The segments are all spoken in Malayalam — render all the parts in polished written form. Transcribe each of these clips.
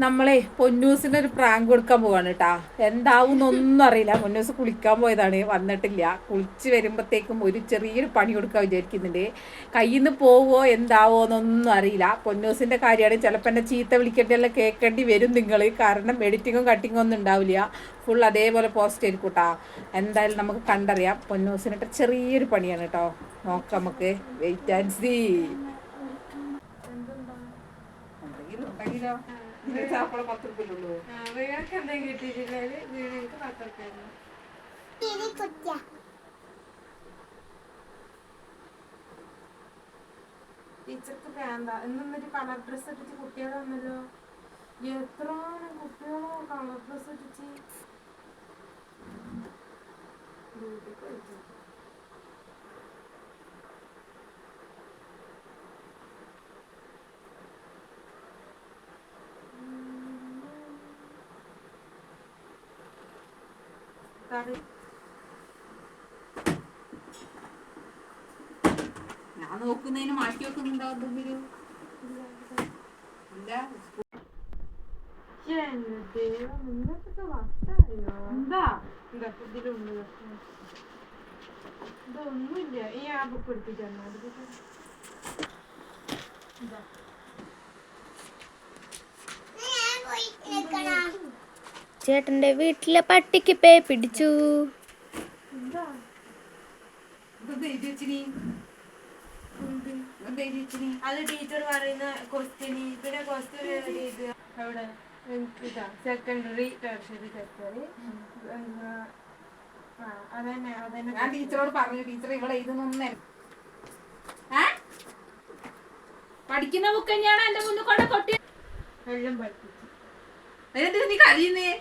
നമ്മളെ പൊന്നൂസിന് ഒരു പ്രാങ്ക് കൊടുക്കാൻ പോവാണ് കേട്ടാ. എന്താവുന്നൊന്നും അറിയില്ല. പൊന്നൂസ് കുളിക്കാൻ പോയതാണ്, വന്നിട്ടില്ല. കുളിച്ച് വരുമ്പോഴത്തേക്കും ഒരു ചെറിയൊരു പണി കൊടുക്കാൻ വിചാരിക്കുന്നുണ്ട്. കയ്യിൽ നിന്ന് പോവോ എന്താവോ എന്നൊന്നും അറിയില്ല. പൊന്നൂസിന്റെ കാര്യമാണ്. ചിലപ്പോൾ എന്നെ ചീത്ത വിളിക്കേണ്ടിയെല്ലാം കേൾക്കേണ്ടി വരും നിങ്ങൾ. കാരണം എഡിറ്റിങ്ങും കട്ടിങ്ങും ഒന്നും ഉണ്ടാവില്ല. ഫുൾ അതേപോലെ പോസ്റ്റ് ആയിരിക്കും കേട്ടോ. എന്തായാലും നമുക്ക് കണ്ടറിയാം. പൊന്നൂസിനിട്ട് ചെറിയൊരു പണിയാണ് കേട്ടോ. നോക്കാം നമുക്ക്. Wait and see. എന്തെങ്കിലും ഉണ്ടെങ്കിലോ ടീച്ചർക്ക് വേണ്ട എന്നൊരു കളർ ഡ്രസ് ഇട്ടിച്ച് കുട്ടികളെ വന്നല്ലോ. എത്ര കുട്ടികളോ കളർ ഡ്രസ് ഇട്ടിച്ച് ഞാൻ നോക്കുന്നതിന് മാറ്റി വെക്കുന്നുണ്ടാവും. എന്താ ഇതൊന്നുമില്ല. ഈ ആ ബുക്ക് എടുത്തിട്ടാണ് ചേട്ടന്റെ വീട്ടിലെ പട്ടിക്ക് പേ പിടിച്ചു. അത് ടീച്ചർ പറയുന്ന ക്വസ്റ്റ്യന്. പിന്നെ ക്വസ്റ്റ്യൻ അവിടെ സെക്കൻഡറി ടെർഷ്യറി സെക്ടറി അതന്നെ അതന്നെ. ഞാൻ ടീച്ചറോട് പറഞ്ഞു, ടീച്ചർ ഇവിടെ ഇതൊന്നും പഠിക്കുന്ന ബുക്ക് തന്നെയാണ് എന്റെ മുന്നിൽ കൊണ്ട് കൊട്ടി എല്ലാം പഠിപ്പിച്ചു. അതിനെന്തിനാ നീ കഴിയുന്നേ?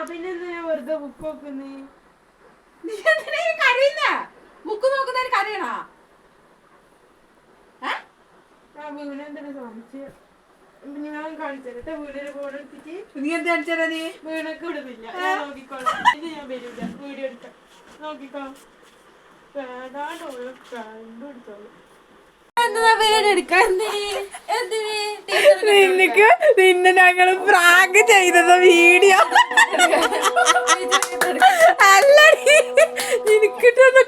പിന്നെ ഞാൻ വെറുതെ ബുക്ക് നോക്കുന്നേ. നീ എന്തിനാ കരയുന്ന? ബുക്ക് നോക്കുന്നതിന് കരയണോ? വീണെന്തിനാ സംശയം? ഞാൻ കാണിച്ചേരട്ടെ. വീടിന് ബോർഡ് എടുത്തിട്ട്. നീ എന്താ കാണിച്ചാ? നീ വീണൊക്കെ ഇടുന്നില്ല. ഞാൻ നോക്കിക്കോളാം. ഇനി ഞാൻ വരൂല. വീഡിയോ എടുക്കാം. നോക്കിക്കോ. വേണ്ടാണ്ടുള്ള കണ്ടുപിടിച്ചോളൂ. നിന്നെ ഞങ്ങള് പ്രാങ്ക് ചെയ്തത് വീഡിയോ അല്ലടി. എനിക്കിട്ടൊന്ന്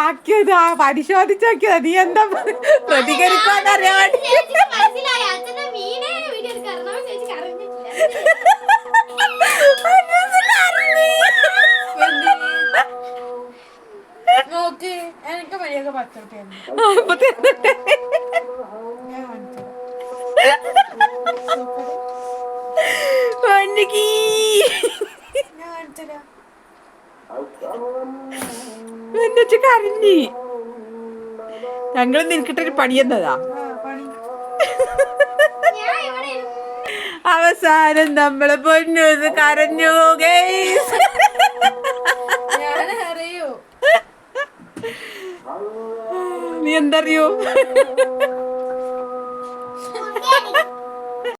ആക്കിയത് പരിശോധിച്ച് നോക്കിയതാ. നീ എന്താ പ്രതികരിക്കാന്നറിയാൻ നോക്ക്. എനിക്ക് മര്യാദ പച്ചോട്ടെ. കരഞ്ഞി. ഞങ്ങൾ നിനക്കിട്ടൊരു പണി എന്നതാ. അവസാനം നമ്മളെ പൊന്നൂസ് കരഞ്ഞു. നീ എന്തറിയോ?